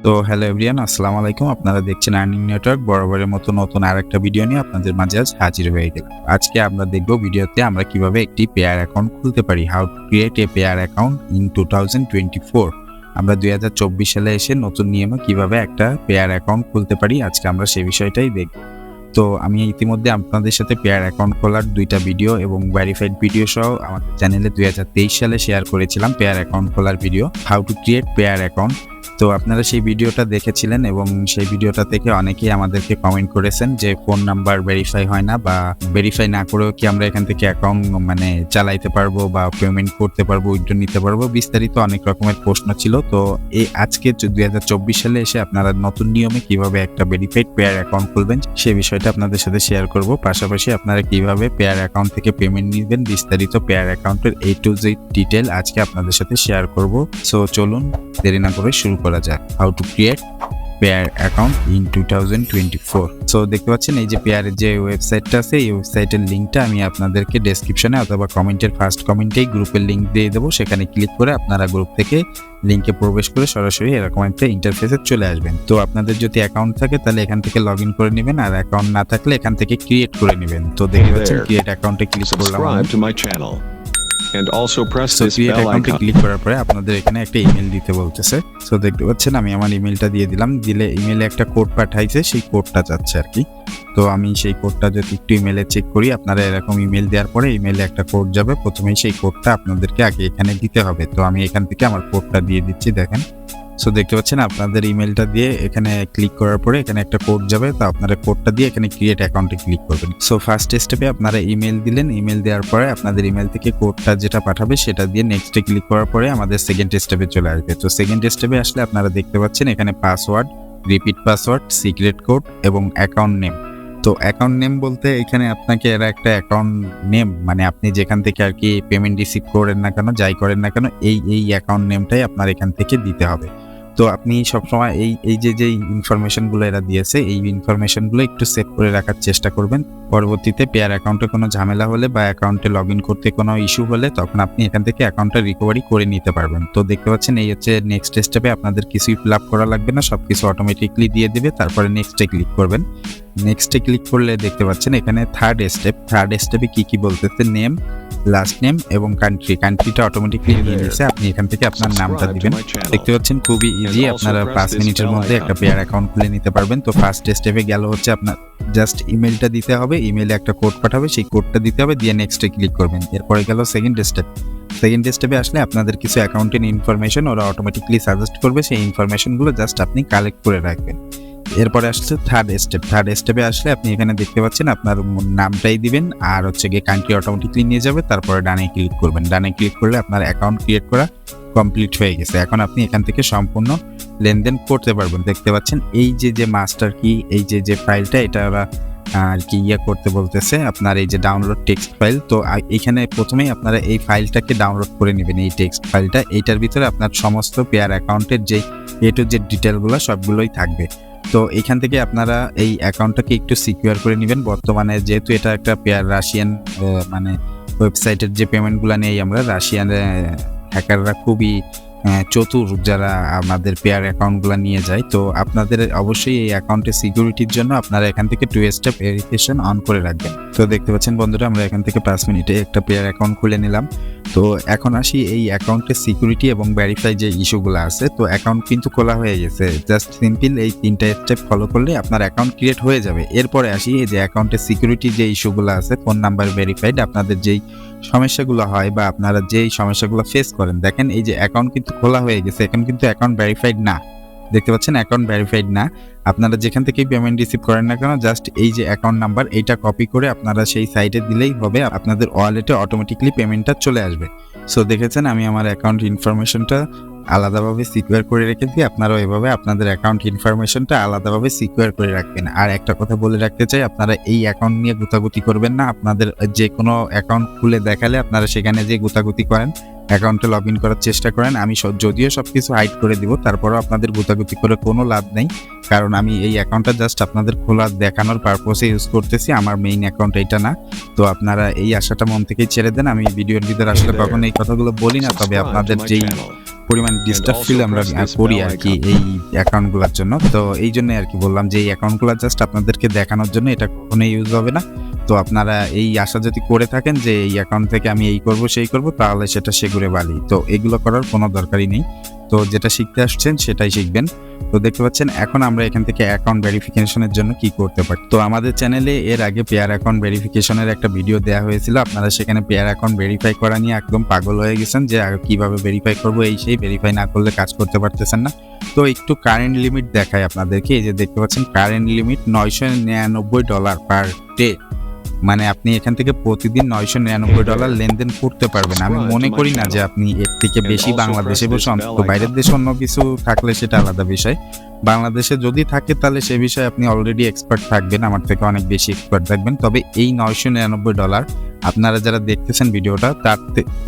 তো hello everyone, আসসালামু আলাইকুম। আপনারা দেখছেন আর্নিং নেটওয়ার্ক। বরাবরের মতো নতুন আরেকটা ভিডিও নিয়ে আপনাদের মাঝে আজ হাজির হয়ে গেলাম। আজকে আমরা দেখব ভিডিওতে আমরা কিভাবে একটি পেয়ার অ্যাকাউন্ট খুলতে পারি। How to create a pair account in 2024। আমরা 2024 সালে এসে নতুন নিয়মে কিভাবে একটা পেয়ার অ্যাকাউন্ট খুলতে পারি, আজকে আমরা সেই বিষয়টাই দেখব। তো আমি ইতিমধ্যে আপনাদের সাথে পেয়ার অ্যাকাউন্ট খোলার 2টা ভিডিও এবং ভেরিফাইড ভিডিও সহ আমাদের চ্যানেলে 2023 সালে শেয়ার করেছিলাম পেয়ার অ্যাকাউন্ট খোলার video, how to create pair account. তো আপনারা সেই ভিডিওটা দেখেছিলেন এবং সেই ভিডিওটা থেকে অনেকেই আমাদেরকে কমেন্ট করেছেন যে ফোন নাম্বার ভেরিফাই হয় না, বা ভেরিফাই না করেও কি আমরা এখান থেকে অ্যাকাউন্ট চালাইতে পারবো বা পেমেন্ট করতে পারবো, উইথড্র নিতে পারবো, বিস্তারিত অনেক রকমের প্রশ্ন ছিল। তো এই আজকে 2024 সালে এসে আপনারা নতুন নিয়মে কিভাবে একটা ভেরিফাইড পেয়ার অ্যাকাউন্ট খুলবেন সেই বিষয়টা আপনাদের সাথে শেয়ার করব। পাশাপাশি আপনারা কিভাবে পেয়ার অ্যাকাউন্ট থেকে পেমেন্ট নিবেন, বিস্তারিত পেয়ার অ্যাকাউন্টের A to Z ডিটেল আজকে আপনাদের সাথে শেয়ার করব। সো চলুন দেরি না করে শুরু করা যাক। How to create pair account in 2024। So দেখতে পাচ্ছেন এই যে পেয়ারের যে ওয়েবসাইটটা আছে, এই ওয়েবসাইটের লিঙ্কটা আমি আপনাদেরকে ডেসক্রিপশনে অথবা কমেন্টের ফার্স্ট কমেন্টেই গ্রুপের লিঙ্ক দিয়ে দেবো। সেখানে ক্লিক করে আপনারা গ্রুপ থেকে লিঙ্কে প্রবেশ করে সরাসরি এরকম একটা ইন্টারফেসে চলে আসবেন। তো আপনাদের যদি অ্যাকাউন্ট থাকে তাহলে এখান থেকে লগ ইন করে নেবেন, আর অ্যাকাউন্ট না থাকলে এখান থেকে ক্রিয়েট করে নেবেন। তো দেখতে পাচ্ছেন ক্রিয়েট অ্যাকাউন্টে ক্লিক করলাম। And also press So this create bell account icon. Click করার পরে আপনাদের এখানে একটা ইমেল দিতে বলতেছে। সো দেখতে পাচ্ছেন আমি আমার ইমেলটা দিয়ে দিলাম। দিলে ইমেলে একটা কোড পাঠাইছে, সেই কোডটা যাচ্ছে আর কি। তো আমি সেই কোডটা যদি একটু ইমেলে চেক করি, আপনারা এরকম ইমেল দেওয়ার পরে ইমেলে একটা কোড যাবে। প্রথমেই সেই কোডটা আপনাদেরকে আগে এখানে দিতে হবে। তো আমি এখান থেকে আমার কোডটা দিয়ে দিচ্ছি, দেখেন। সো দেখতে পাচ্ছেন আপনাদের ইমেলটা দিয়ে এখানে ক্লিক করার পরে এখানে একটা কোড যাবে। তো আপনারা কোডটা দিয়ে এখানে ক্রিয়েট অ্যাকাউন্টে ক্লিক করবেন। সো ফার্স্ট স্টেপে আপনারা ইমেল দিলেন, ইমেল দেওয়ার পরে আপনাদের ইমেল থেকে কোডটা যেটা পাঠাবে সেটা দিয়ে নেক্সটে ক্লিক করার পরে আমাদের সেকেন্ড স্টেপে চলে আসবে। তো সেকেন্ড স্টেপে আসলে আপনারা দেখতে পাচ্ছেন এখানে password, repeat password, secret code এবং অ্যাকাউন্ট নেম। তো অ্যাকাউন্ট নেম বলতে এখানে আপনাকে এরা একটা অ্যাকাউন্ট নেম, আপনি যেখান থেকে আর কি পেমেন্ট রিসিভ করেন না কেন, যাই করেন না কেন, এই অ্যাকাউন্ট নেমটাই আপনার এখান থেকে দিতে হবে। তো আপনি সবসময় এই যে ইনফরমেশনগুলো এরা দিয়েছে, এই ইনফরমেশনগুলো একটু সেভ করে রাখার চেষ্টা করবেন। পরবর্তীতে পেয়ার অ্যাকাউন্টে কোনো ঝামেলা হলে বা অ্যাকাউন্টে লগ ইন করতে কোনো ইস্যু হলে তখন আপনি এখান থেকে অ্যাকাউন্টটা রিকভারি করে নিতে পারবেন। তো দেখতে পাচ্ছেন এই হচ্ছে নেক্সট স্টেপে, আপনাদের কিছুই ফিল আপ করা লাগবে না, সব কিছু অটোমেটিকলি দিয়ে দিবে। তারপরে নেক্সটে ক্লিক করবেন। নেক্সটে ক্লিক করলে দেখতে পাচ্ছেন এখানে থার্ড স্টেপে কি বলতেছে, নেম, লাস্ট নেম এবং কান্ট্রিটা অটোমেটিকলি নিয়ে নিচ্ছে। আপনি এখান থেকে আপনার নামটা দিবেন। দেখতে পাচ্ছেন খুবই ইজি, আপনারা 5 মিনিটের মধ্যে একটা পেয়ার অ্যাকাউন্ট খুলে নিতে পারবেন। তো ফার্স্ট স্টেপে গেল হচ্ছে আপনার জাস্ট ইমেলটা দিতে হবে, ইমেলে একটা কোড পাঠাবে, সেই কোডটা দিতে হবে, দিয়ে নেক্সটে ক্লিক করবেন। এরপরে গেল সেকেন্ড স্টেপে আসলে আপনাদের কিছু অ্যাকাউন্টের ইনফরমেশন ওরা অটোমেটিকলি সাজেস্ট করবে, সেই ইনফরমেশনগুলো জাস্ট আপনি কালেক্ট করে রাখবেন। এরপরে আসছে থার্ড স্টেপে আসলে আপনি এখানে দেখতে পাচ্ছেন আপনার নামটাই দিবেন, আর হচ্ছে গিয়ে কান্ট্রি অটোমেটিকলি নিয়ে যাবে। তারপরে ডানে ক্লিক করবেন। ডানে ক্লিক করলে আপনার অ্যাকাউন্ট ক্রিয়েট করা কমপ্লিট হয়ে গেছে। এখন আপনি এখান থেকে সম্পূর্ণ লেনদেন করতে পারবেন। দেখতে পাচ্ছেন এই যে মাস্টার কি, এই যে ফাইলটা, এটা ওরা আর কি করতে বলতেছে আপনার এই যে ডাউনলোড টেক্সট ফাইল। তো এখানে প্রথমেই আপনারা এই ফাইলটাকে ডাউনলোড করে নেবেন, এই টেক্সট ফাইলটা। এইটার ভিতরে আপনার সমস্ত পেয়ার অ্যাকাউন্টের যে A to Z ডিটেলগুলো সবগুলোই থাকবে। তো এখান থেকে আপনারা এই অ্যাকাউন্টটাকে একটু সিকিউর করে নেবেন। বর্তমানে যেহেতু এটা একটা পেয়ার রাশিয়ান ওয়েবসাইটের যে পেমেন্টগুলো নেই আমরা, রাশিয়ান হ্যাকাররা খুবই চতুর, যারা আমাদের পেয়ার অ্যাকাউন্টগুলো নিয়ে যায়। তো আপনাদের অবশ্যই এই অ্যাকাউন্টের সিকিউরিটির জন্য আপনারা এখান থেকে 2 স্টেপ ভেরিফিকেশন অন করে রাখবেন। তো দেখতে পাচ্ছেন বন্ধুরা, আমরা এখান থেকে 5 মিনিটে একটা পেয়ার অ্যাকাউন্ট খুলে নিলাম। তো এখন আসি এই অ্যাকাউন্টের সিকিউরিটি এবং ভেরিফাই যে ইস্যুগুলো আছে। তো অ্যাকাউন্ট কিন্তু খোলা হয়ে গেছে, জাস্ট সিম্পল এই 3টা স্টেপ ফলো করলে আপনার অ্যাকাউন্ট ক্রিয়েট হয়ে যাবে। এরপরে আসি এই যে অ্যাকাউন্টের সিকিউরিটি যে ইস্যুগুলো আছে, ফোন নাম্বার ভেরিফাইড, আপনাদের যেই সমস্যাগুলো হয় বা আপনারা যেই সমস্যাগুলো ফেস করেন, দেখেন এই যে অ্যাকাউন্ট কিন্তু খোলা হয়ে গেছে, এখন কিন্তু অ্যাকাউন্ট ভেরিফাইড না। দেখতে পাচ্ছেন অ্যাকাউন্ট ভেরিফাইড না। আপনারা যেখান থেকেই পেমেন্ট রিসিভ করেন না কেন, জাস্ট এই যে অ্যাকাউন্ট নাম্বার এইটা কপি করে আপনারা সেই সাইটে দিলেই হবে, আপনাদের ওয়ালেটে অটোমেটিকলি পেমেন্টটা চলে আসবে। সো দেখেছেন আমি আমার অ্যাকাউন্ট ইনফরমেশনটা আলাদাভাবে সিকিউর করে রেখেছি। আপনারাও এভাবে আপনাদের অ্যাকাউন্ট ইনফরমেশনটা আলাদাভাবে সিকিউর করে রাখবেন। আর একটা কথা বলে রাখতে চাই, আপনারা এই অ্যাকাউন্ট নিয়ে গুতাগুতি করবেন না। আপনাদের যে কোনো অ্যাকাউন্ট খুলে দেখালে আপনারা সেখানে যে গুতাগুতি করেন, অ্যাকাউন্টে লগ ইন করার চেষ্টা করেন। আমি যদিও সব কিছু হাইড করে দিব, তারপরেও আপনাদের গুতাগুতি করে কোনো লাভ নেই, কারণ আমি এই অ্যাকাউন্টটা জাস্ট আপনাদের খোলা দেখানোর পারপোসে ইউজ করতেছি, আমার মেইন অ্যাকাউন্ট এইটা না। তো আপনারা এই আশাটা মন থেকেই ছেড়ে দেন। আমি ভিডিওর ভিতরে আসলে কখনো এই কথাগুলো বলি না, তবে আপনাদের যেই পরিমাণ ডিস্টার্ব ফিল আমরা করি আর কি এই অ্যাকাউন্টগুলোর জন্য। তো এই জন্যই আর কি বললাম যে এই অ্যাকাউন্টগুলো জাস্ট আপনাদেরকে দেখানোর জন্য, এটা কখনোই ইউজ হবে না। তো আপনারা এই আশা যদি করে থাকেন যে এই অ্যাকাউন্ট থেকে আমি এই করব সেই করব, তাহলে সেটা সেগুড়ে বালি। তো এগুলো করার কোনো দরকারই নেই। তো যেটা শিখতে আসছেন সেটাই শিখবেন। তো দেখতে পাচ্ছেন এখন আমরা এখান থেকে অ্যাকাউন্ট ভেরিফিকেশনের জন্য কি করতে পারি। তো আমাদের চ্যানেলে এর আগে পেয়ার অ্যাকাউন্ট ভেরিফিকেশনের একটা ভিডিও দেওয়া হয়েছিল। আপনারা সেখানে পেয়ার অ্যাকাউন্ট ভেরিফাই করা নিয়ে একদম পাগল হয়ে গেছেন যে কিভাবে ভেরিফাই করবো, এই সেই ভেরিফাই না করলে কাজ করতে পারতেছেন না। তো একটু কারেন্ট লিমিট দেখায় আপনাদেরকে। এই যে দেখতে পাচ্ছেন কারেন্ট লিমিট $999 পার ডে। মানে আপনি এখান থেকে প্রতিদিন $999 লেনদেন করতে পারবেন। আমি মনে করি না যে আপনি এর থেকে বেশি বাংলাদেশে বসে, অন্তত বাইরের দেশে অন্য কিছু থাকলে সেটা আলাদা বিষয়। বাংলাদেশে যদি থাকে তাহলে সে বিষয়ে আপনি অলরেডি এক্সপার্ট থাকবেন, আমার থেকে অনেক বেশি এক্সপার্ট থাকবেন। তবে এই $999 আপনারা যারা দেখতেছেন ভিডিওটা, তার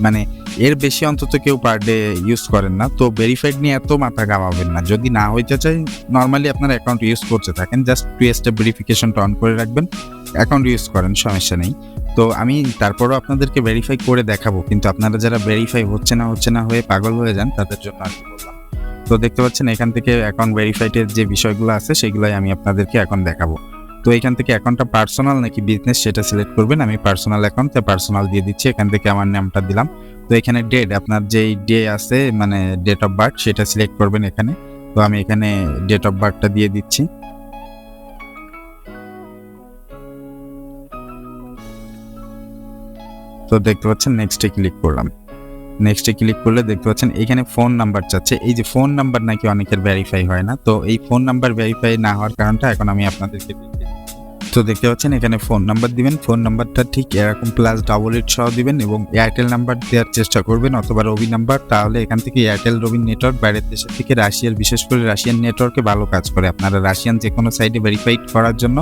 মানে এর বেশি অন্তত কেউ পার ডে ইউজ করেন না। তো ভেরিফাইড নিয়ে এত মাথা ঘামাবেন না। যদি না হইতে চাই, নর্মালি আপনার অ্যাকাউন্ট ইউজ করতে থাকেন, জাস্ট 2 স্টেপ ভেরিফিকেশনটা অন করে রাখবেন, অ্যাকাউন্ট ইউজ করেন, সমস্যা নেই। তো আমি তারপরও আপনাদেরকে ভেরিফাই করে দেখাবো, কিন্তু আপনারা যারা ভেরিফাই হচ্ছে না হয়ে পাগল হয়ে যান, তাদের জন্য আর কি বললাম। তো দেখতে পাচ্ছেন এখান থেকে অ্যাকাউন্ট ভেরিফাইডের যে বিষয়গুলো আছে সেগুলোই আমি আপনাদেরকে এখন দেখাবো। তো এখান থেকে অ্যাকাউন্টটা পার্সোনাল নাকি বিজনেস সেটা সিলেক্ট করবেন। আমি পার্সোনাল অ্যাকাউন্টে পার্সোনাল দিয়ে দিচ্ছি। এখান থেকে আমার নামটা দিলাম। তো এখানে ডেট, আপনার যেই ডে আছে মানে ডেট অফ বার্থ, সেটা সিলেক্ট করবেন এখানে। তো আমি এখানে ডেট অফ বার্থটা দিয়ে দিচ্ছি। তো দেখতে পাচ্ছেন নেক্সটে ক্লিক করলাম। নেক্সটে ক্লিক করলে দেখতে পাচ্ছেন এখানে ফোন নাম্বার চাচ্ছে। এই যে ফোন নাম্বার নাকি অনেকের ভেরিফাই হয় না। তো এই ফোন নাম্বার ভেরিফাই না হওয়ার কারণটা এখন আমি আপনাদেরকে দেখিয়ে দিচ্ছি। তো দেখতে পাচ্ছেন এখানে ফোন নাম্বার দিবেন। ফোন নাম্বারটা ঠিক এরকম +8 সহ দিবেন এবং এয়ারটেল নাম্বার দেওয়ার চেষ্টা করবেন অথবা রবি নাম্বার। তাহলে এখান থেকে এয়ারটেল রবি নেটওয়ার্ক বাইরের দেশের থেকে রাশিয়ার, বিশেষ করে রাশিয়ান নেটওয়ার্কে ভালো কাজ করে। আপনারা রাশিয়ান যে কোনো সাইটে ভেরিফাইড করার জন্য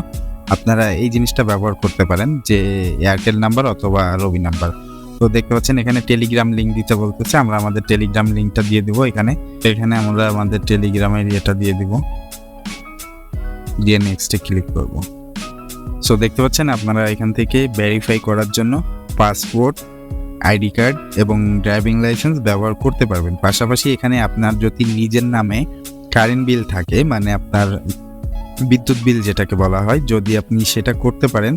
আপনারা এই জিনিসটা ব্যবহার করতে পারেন, যে এয়ারটেল নাম্বার অথবা রবি নাম্বার। তো দেখতে পাচ্ছেন এখানে টেলিগ্রাম লিঙ্ক দিতে বলতেছে, আমরা আমাদের টেলিগ্রাম লিঙ্কটা দিয়ে দিব। এখানে আমরা আমাদের টেলিগ্রামের ইয়েটা দিয়ে দিব, দিয়ে নেক্সটে ক্লিক করব। সো দেখতে পাচ্ছেন আপনারা এখান থেকে ভেরিফাই করার জন্য পাসপোর্ট, আইডি কার্ড এবং ড্রাইভিং লাইসেন্স ব্যবহার করতে পারবেন। পাশাপাশি এখানে আপনার যদি নিজের নামে কারেন্ট বিল থাকে, মানে আপনার বিদ্যুৎ বিল যেটাকে বলা হয়, যদি আপনি সেটা করতে পারেন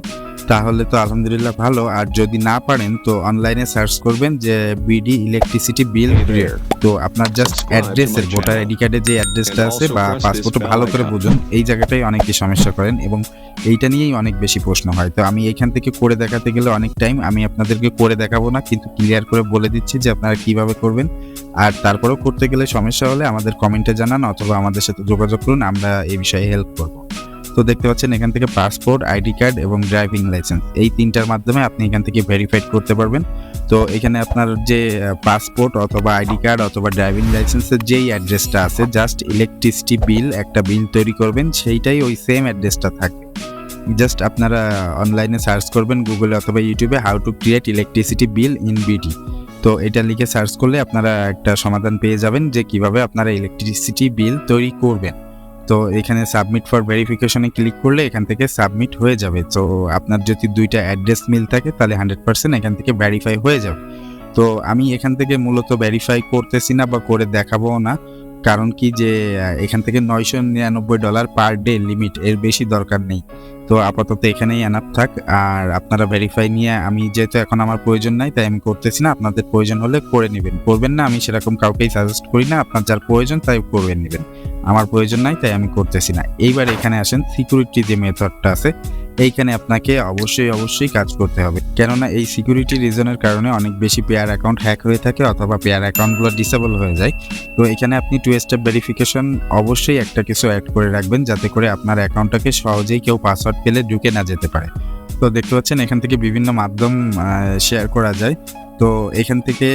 তাহলে তো আলহামদুলিল্লাহ ভালো। আর যদি না পারেন তো অনলাইনে সার্চ করবেন যে বিডি ইলেকট্রিসিটি বিল ক্লিয়ার। তো আপনার জাস্ট অ্যাড্রেসের, ভোটার আইডি কার্ডে যে অ্যাড্রেসটা আছে বা পাসপোর্টে ভালো করে বুঝুন, এই জায়গাটাই অনেকই সমস্যা করেন এবং এইটা নিয়েই অনেক বেশি প্রশ্ন হয়। তো আমি এইখান থেকে করে দেখাতে গেলে অনেক টাইম, আমি আপনাদেরকে করে দেখাবো না, কিন্তু ক্লিয়ার করে বলে দিচ্ছি যে আপনারা কিভাবে করবেন। আর তারপরেও করতে গেলে সমস্যা হলে আমাদের কমেন্টে জানান অথবা আমাদের সাথে যোগাযোগ করুন, আমরা এই বিষয়ে হেল্প করব। তো দেখতে পাচ্ছেন এখান থেকে পাসপোর্ট, আইডি কার্ড এবং ড্রাইভিং লাইসেন্স, এই তিনটার মাধ্যমে আপনি এখান থেকে ভেরিফাইড করতে পারবেন। তো এখানে আপনার যে পাসপোর্ট অথবা আইডি কার্ড অথবা ড্রাইভিং লাইসেন্সের যেই অ্যাড্রেসটা আছে, জাস্ট ইলেকট্রিসিটি বিল একটা বিল তৈরি করবেন, সেইটাই ওই সেম অ্যাড্রেসটা থাকবে। জাস্ট আপনারা অনলাইনে সার্চ করবেন গুগলে অথবা ইউটিউবে how to create electricity bill in BD. তো এটা লিখে সার্চ করলে আপনারা একটা সমাধান পেয়ে যাবেন যে কিভাবে আপনারা ইলেকট্রিসিটি বিল তৈরি করবেন। তো এখানে সাবমিট ফর ভেরিফিকেশনে ক্লিক করলে এখান থেকে সাবমিট হয়ে যাবে। তো আপনার যদি দুইটা অ্যাড্রেস মিল থাকে তাহলে 100% এখান থেকে ভেরিফাই হয়ে যাবে। তো আমি এখান থেকে মূলত ভেরিফাই করতেছি না বা করে দেখাবো না, কারণ কি যে এখান থেকে $999 পার ডে লিমিট, এর বেশি দরকার নেই। তো আপাতত এখানেই এনাফ থাক। আর আপনারা ভেরিফাই নিয়ে, আমি যেহেতু এখন আমার প্রয়োজন নাই তাই আমি করতেছি না, আপনাদের প্রয়োজন হলে করে নেবেন, করবেন না আমি সেরকম কাউকেই সাজেস্ট করি না। আপনার যার প্রয়োজন তাই করবেন নেবেন, আমার প্রয়োজন নাই তাই আমি করতেছি না। এইবার এখানে আসেন সিকিউরিটি যে মেথডটা আছে, এইখানে আপনাকে অবশ্যই কাজ করতে হবে, কেননা এই সিকিউরিটি রিজনের কারণে অনেক বেশি পেয়ার অ্যাকাউন্ট হ্যাক হয়ে থাকে অথবা পেয়ার অ্যাকাউন্টগুলো ডিসেবল হয়ে যায়। তো এখানে আপনি 2 স্টেপ ভেরিফিকেশন অবশ্যই একটা কিছু অ্যাড করে রাখবেন, যাতে করে আপনার অ্যাকাউন্টটাকে সহজেই কেউ পাসওয়ার্ড পেলে ঢুকে না যেতে পারে। তো দেখতে পাচ্ছেন এখান থেকে বিভিন্ন মাধ্যম শেয়ার করা যায়। তো এখান থেকে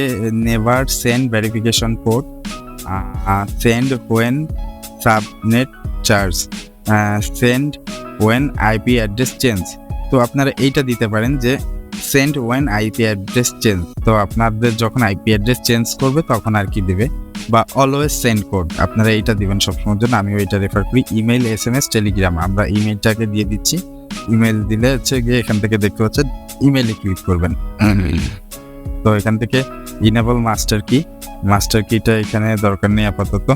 never send verification code, send when subnet change, send when IP address change. তো আপনারা এইটা দিতে পারেন যে send when IP address change. তো আপনাদের যখন আইপি অ্যাড্রেস চেঞ্জ করবে তখন আর কি দিবে, বা অলওয়েজ সেন্ড কোড, আপনারা এইটা দিবেন সবসময়ের জন্য। আমি ওইটা রেফার করি। ইমেল, SMS, টেলিগ্রাম, আমরা ইমেলটাকে দিয়ে দিচ্ছি। ইমেল দিলে হচ্ছে গিয়ে এখান থেকে দেখতে পাচ্ছেন ইমেলে ক্লিক করবেন। তো এখান থেকে ইনেবল মাস্টার কি, মাস্টার কিটা এখানে দরকার নেই আপাতত।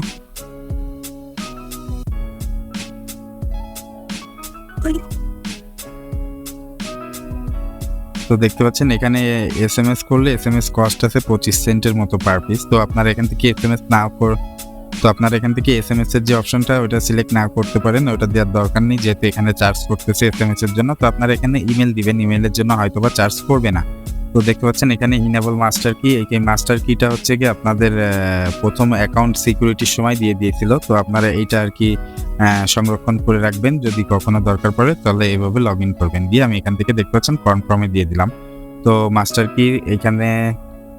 তো দেখতে পাচ্ছেন এখানে SMS করলে SMS কস্ট আছে 25 সেন্টের মতো পার পিস। তো আপনারা এখান থেকে SMS না তো আপনারা এখান থেকে SMS এর যে অপশনটা ওটা সিলেক্ট না করতে পারেন, ওটা দেওয়ার দরকার নেই যেহেতু এখানে চার্জ করতেছে SMS এর জন্য। তো আপনারা এখানে ইমেল দিবেন, ইমেলের জন্য হয়তোবা চার্জ করবে না। তো দেখতে পাচ্ছেন এখানে ইনেবল মাস্টার কি, এই মাস্টার কিটা হচ্ছে কি আপনাদের প্রথম অ্যাকাউন্ট সিকিউরিটির সময় দিয়ে দিয়েছিল। তো আপনারা এইটা আর কি সংরক্ষণ করে রাখবেন, যদি কখনো দরকার পড়ে তাহলে এইভাবে লগ ইন করবেন। দিয়ে আমি এখান থেকে দেখতে পাচ্ছেন কনফার্মে দিয়ে দিলাম। তো মাস্টার কি এখানে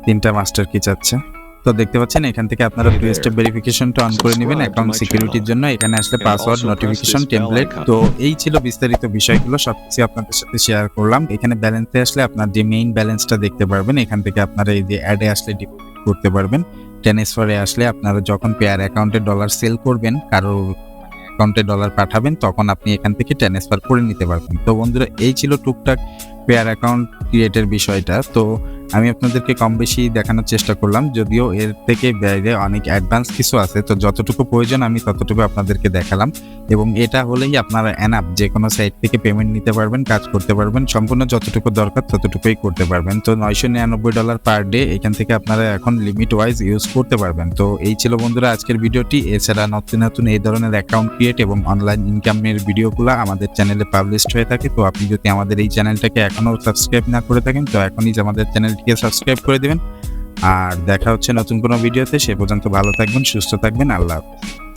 3টা মাস্টার কি চাচ্ছে। তো দেখতে পাচ্ছেন এখান থেকে আপনারা 2 স্টেপ ভেরিফিকেশনটা অন করে নেবেন অ্যাকাউন্ট সিকিউরিটির জন্য। এখানে আসলে পাসওয়ার্ড, নোটিফিকেশন, টেমপ্লেট। তো এই ছিল বিস্তারিত বিষয়গুলো, সবকিছু আপনাদের সাথে শেয়ার করলাম। এখানে ব্যালেন্সে আসলে আপনার যে মেইন ব্যালেন্সটা দেখতে পারবেন, এখান থেকে আপনারা এই যে অ্যাডে আসলে ডিপোজিট করতে পারবেন। ট্রান্সফারে আসলে আপনারা যখন পেয়ার অ্যাকাউন্টে ডলার সেল করবেন, কারো অ্যাকাউন্টে ডলার পাঠাবেন, তখন আপনি এখান থেকে ট্রান্সফার করে নিতে পারবেন। তো বন্ধুরা এই ছিল টুকটাক পেয়ার অ্যাকাউন্ট ক্রিয়েটের বিষয়টা। তো আমি আপনাদেরকে কম বেশি দেখানোর চেষ্টা করলাম, যদিও এর থেকে বাইরে অনেক অ্যাডভান্স কিছু আছে। তো যতটুকু প্রয়োজন আমি ততটুকু আপনাদেরকে দেখালাম, এবং এটা হলেই আপনারা এনাফ যে কোনো সাইট থেকে পেমেন্ট নিতে পারবেন, কাজ করতে পারবেন, সম্পূর্ণ যতটুকু দরকার ততটুকুই করতে পারবেন। তো $999 পার ডে এখান থেকে আপনারা এখন লিমিট ওয়াইজ ইউজ করতে পারবেন। তো এই ছিল বন্ধুরা আজকের ভিডিওটি। এছাড়া নতুন নতুন এই ধরনের অ্যাকাউন্ট ক্রিয়েট এবং অনলাইন ইনকামের ভিডিওগুলো আমাদের চ্যানেলে পাবলিশড হয়ে থাকে। তো আপনি যদি আমাদের এই চ্যানেলটাকে এখনও সাবস্ক্রাইব না করে থাকেন তো এখনই আমাদের চ্যানেলটিকে সাবস্ক্রাইব করে দিবেন। আর দেখা হচ্ছে নতুন কোনো ভিডিওতে। সে পর্যন্ত ভালো থাকবেন, সুস্থ থাকবেন। আল্লাহ হাফেজ।